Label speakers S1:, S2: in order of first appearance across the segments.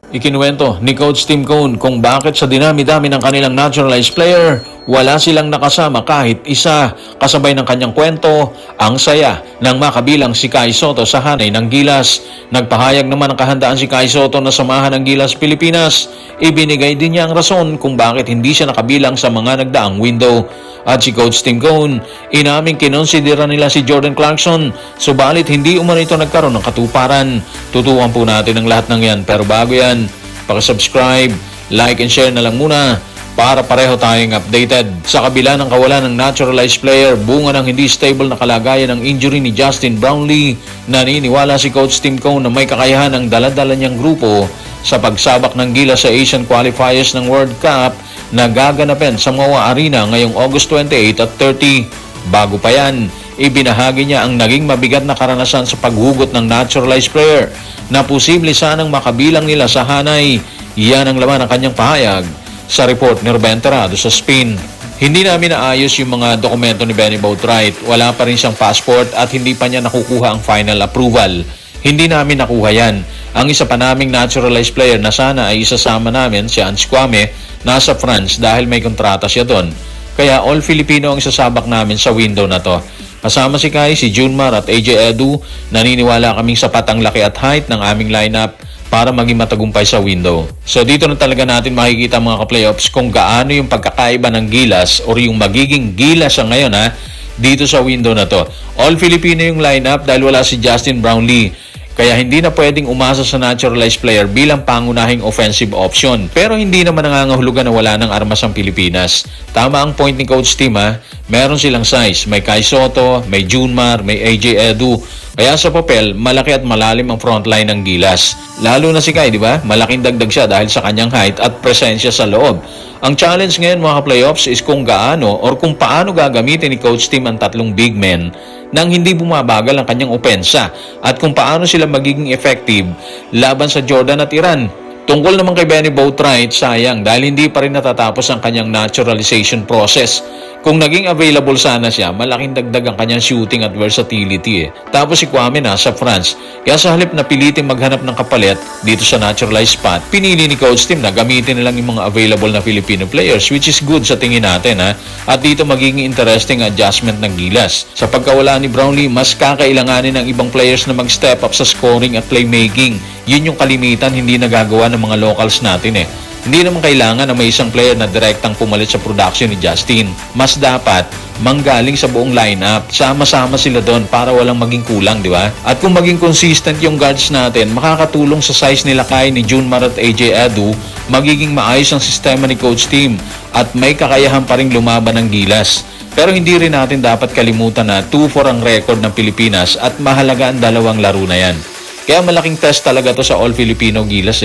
S1: Ikinuwento ni Coach Tim Cone kung bakit sa dinami-dami ng kanilang naturalized player, wala silang nakasama kahit isa. Kasabay ng kanyang kwento, ang saya nang makabilang si Kai Sotto sa hanay ng Gilas. Nagpahayag naman ang kahandaan si Kai Sotto na samahan ng Gilas Pilipinas. Ibinigay din niya ang rason kung bakit hindi siya nakabilang sa mga nagdaang window. At si Coach Tim Cone, inaming kinonsidera nila si Jordan Clarkson, subalit hindi umano ito nagkaroon ng katuparan. Tutukan po natin ang lahat ng yan, pero bago yan, paki-subscribe, like and share na lang muna para pareho tayong updated. Sa kabila ng kawalan ng naturalized player, bunga ng hindi stable na kalagayan ng injury ni Justin Brownlee, naniniwala si Coach Tim Cone na may kakayahan ang dala-dala niyang grupo sa pagsabak ng Gilas sa Asian Qualifiers ng World Cup na gaganapin sa Moa Arena ngayong August 28 at 30. Bago pa yan, ibinahagi niya ang naging mabigat na karanasan sa paghugot ng naturalized player na posible sanang makabilang nila sa hanay. Yan ang laman ng kanyang pahayag sa report ni Ruben Terrado sa Spin. Hindi namin naayos yung mga dokumento ni Benny Boatwright. Wala pa rin siyang passport at hindi pa niya nakukuha ang final approval. Hindi namin nakuha yan. Ang isa pa naming naturalized player na sana ay isasama namin, si Ange Kwame, nasa France dahil may kontrata siya doon. Kaya all Filipino ang isasabak namin sa window na to. Kasama si Kai, si Junmar at AJ Edu, naniniwala kaming sapat ang laki at height ng aming lineup para maging matagumpay sa window. So dito na talaga natin makikita mga ka-playoffs kung gaano yung pagkakaiba ng Gilas or yung magiging Gilas sa ngayon dito sa window na to. All Filipino yung lineup dahil wala si Justin Brownlee. Kaya hindi na pwedeng umasa sa naturalized player bilang pangunahing offensive option. Pero hindi naman nangangahulugan na wala ng armas ang Pilipinas. Tama ang point ni Coach Tim meron silang size. May Kai Sotto, may Junmar, may AJ Edu. Kaya sa papel, malaki at malalim ang frontline ng Gilas. Lalo na si Kai, di ba? Malaking dagdag siya dahil sa kanyang height at presensya sa loob. Ang challenge ngayon mga playoffs is kung gaano or kung paano gagamitin ni Coach Tim ang tatlong big men nang hindi bumabagal ang kanyang opensa at kung paano sila magiging effective laban sa Jordan at Iran. Tungkol naman kay Benny Boatwright, sayang dahil hindi pa rin natatapos ang kanyang naturalization process. Kung naging available sana siya, malaking dagdag ang kanyang shooting at versatility. Tapos si Kwame nasa France. Kaya sa halip na pilitin maghanap ng kapalit dito sa naturalized spot, pinili ni Coach Tim na gamitin na lang yung mga available na Filipino players, which is good sa tingin natin. At dito magiging interesting adjustment ng Gilas. Sa pagkawala ni Brownlee, mas kakailanganin ng ibang players na mag-step up sa scoring at playmaking. Yun yung kalimitan hindi nagagawa ng mga locals natin. Hindi naman kailangan na may isang player na direktang pumalit sa production ni Justin. Mas dapat manggaling sa buong lineup. Sama-sama sila doon para walang maging kulang, di ba? At kung maging consistent yung guards natin, makakatulong sa size nila Kai, ni Junmar at AJ Edu, magiging maayos ang sistema ni Coach Tim at may kakayahan pa rin lumaban ng Gilas. Pero hindi rin natin dapat kalimutan na 2-4 ang record ng Pilipinas at mahalaga ang dalawang laro na yan. Kaya malaking test talaga to sa all Filipino Gilas.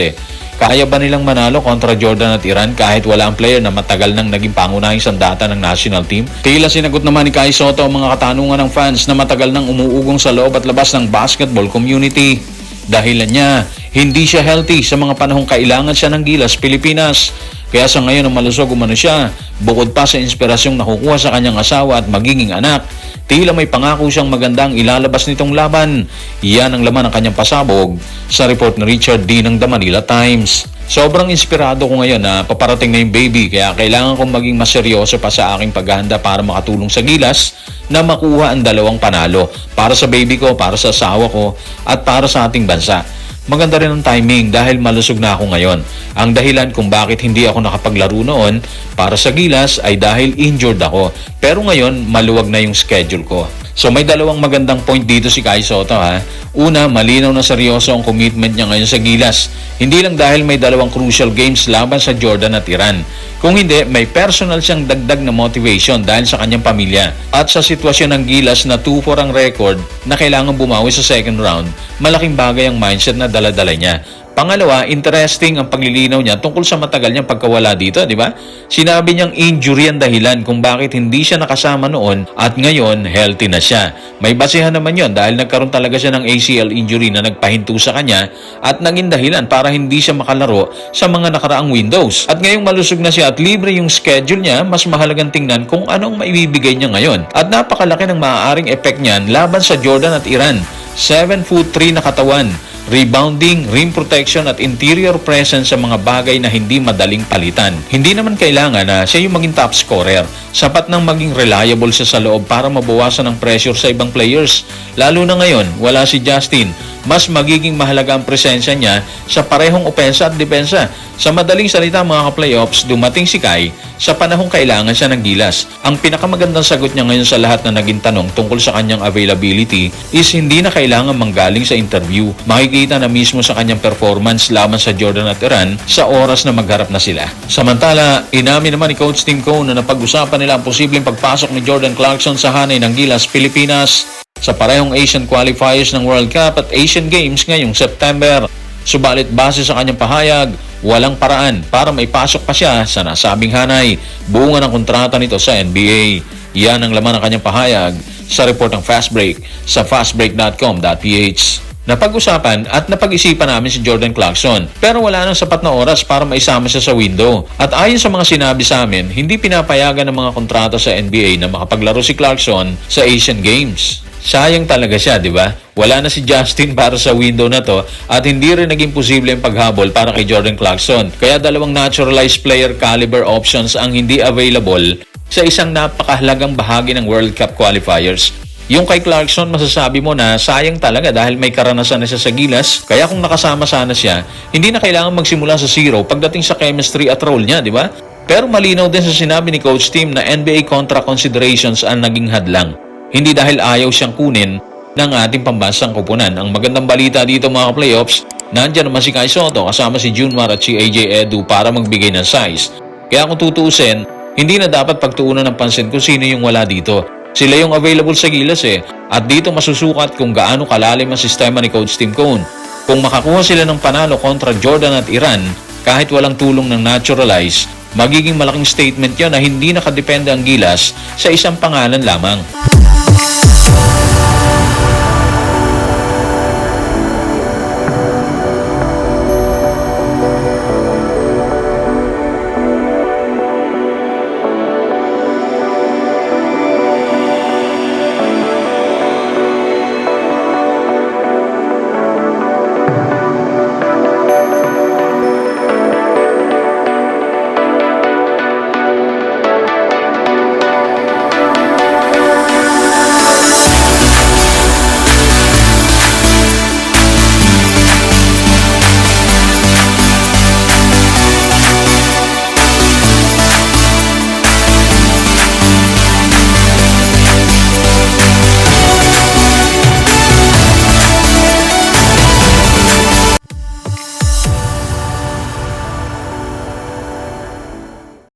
S1: Kaya ba nilang manalo kontra Jordan at Iran kahit wala ang player na matagal nang naging pangunahing sandata ng national team? Tila sinagot naman ni Kai Sotto ang mga katanungan ng fans na matagal nang umuugong sa loob at labas ng basketball community. Dahilan niya, hindi siya healthy sa mga panahong kailangan siya ng Gilas Pilipinas. Kaya sa ngayon ang malusog umano siya, bukod pa sa inspirasyong nakukuha sa kanyang asawa at magiging anak, tila may pangako siyang magandang ilalabas nitong laban. Iyan ang laman ng kanyang pasabog sa report ni Richard D. ng The Manila Times. Sobrang inspirado ko ngayon na paparating na yung baby kaya kailangan kong maging mas seryoso pa sa aking paghahanda para makatulong sa Gilas na makuha ang dalawang panalo para sa baby ko, para sa asawa ko at para sa ating bansa. Maganda rin ang timing dahil malusog na ako ngayon. Ang dahilan kung bakit hindi ako nakapaglaro noon para sa Gilas ay dahil injured ako. Pero ngayon, maluwag na yung schedule ko. So may dalawang magandang point dito si Kai Sotto. Una, malinaw na seryoso ang commitment niya ngayon sa Gilas. Hindi lang dahil may dalawang crucial games laban sa Jordan at Iran. Kung hindi, may personal siyang dagdag na motivation dahil sa kanyang pamilya. At sa sitwasyon ng Gilas na 2-4 ang record na kailangan bumawi sa second round, malaking bagay ang mindset na dala-dala niya. Pangalawa, interesting ang paglilinaw niya tungkol sa matagal niyang pagkawala dito, di ba? Sinabi niyang injury ang dahilan kung bakit hindi siya nakasama noon at ngayon healthy na siya. May basehan naman yon dahil nagkaroon talaga siya ng ACL injury na nagpahinto sa kanya at naging dahilan para hindi siya makalaro sa mga nakaraang windows. At ngayong malusog na siya at libre yung schedule niya, mas mahalagang tingnan kung anong maibibigay niya ngayon. At napakalaki ng maaaring effect niyan laban sa Jordan at Iran. 7'3" na katawan. rebounding, rim protection at interior presence sa mga bagay na hindi madaling palitan. Hindi naman kailangan na siya yung maging top scorer. Sapat nang maging reliable siya sa loob para mabawasan ang pressure sa ibang players. Lalo na ngayon, wala si Justin. Mas magiging mahalaga ang presensya niya sa parehong opensa at depensa. Sa madaling salita mga ka-playoffs, dumating si Kai sa panahong kailangan siya ng gilas. Ang pinakamagandang sagot niya ngayon sa lahat na naging tanong tungkol sa kanyang availability is hindi na kailangan manggaling sa interview. Makikita na mismo sa kanyang performance laban sa Jordan at Iran sa oras na magharap na sila. Samantala, inamin naman ni Coach Tim Cone na napag-usapan nila ang posibleng pagpasok ni Jordan Clarkson sa hanay ng Gilas, Pilipinas sa parehong Asian qualifiers ng World Cup at Asian Games ngayong September. Subalit base sa kanyang pahayag, walang paraan para maipasok pa siya sa nasabing hanay. Bunga ng kontrata nito sa NBA. Yan ang laman ng kanyang pahayag sa report ng Fast Break sa fastbreak.com.ph. Napag-usapan at napag-isipan namin si Jordan Clarkson pero wala nang sapat na oras para maisama siya sa window. At ayon sa mga sinabi sa amin, hindi pinapayagan ng mga kontrata sa NBA na makapaglaro si Clarkson sa Asian Games. Sayang talaga siya, di ba? Wala na si Justin para sa window na to at hindi rin naging posible ang paghabol para kay Jordan Clarkson. Kaya dalawang naturalized player caliber options ang hindi available sa isang napakahalagang bahagi ng World Cup qualifiers. Yung kay Clarkson, masasabi mo na sayang talaga dahil may karanasan na siya sa Gilas. Kaya kung nakasama sana siya, hindi na kailangan magsimula sa zero pagdating sa chemistry at role niya, di ba? Pero malinaw din sa sinabi ni Coach Tim na NBA contract considerations ang naging hadlang. Hindi dahil ayaw siyang kunin ng ating pambansang kupunan. Ang magandang balita dito mga playoffs, nandyan naman si Kai Sotto kasama si Junmar at si AJ Edu para magbigay ng size. Kaya kung tutuusin, hindi na dapat pagtuunan ng pansin kung sino yung wala dito. Sila yung available sa Gilas At dito masusukat kung gaano kalalim ang sistema ni Coach Tim Cone. Kung makakuha sila ng panalo kontra Jordan at Iran, kahit walang tulong ng naturalize, magiging malaking statement yun na hindi nakadepende ang Gilas sa isang pangalan lamang.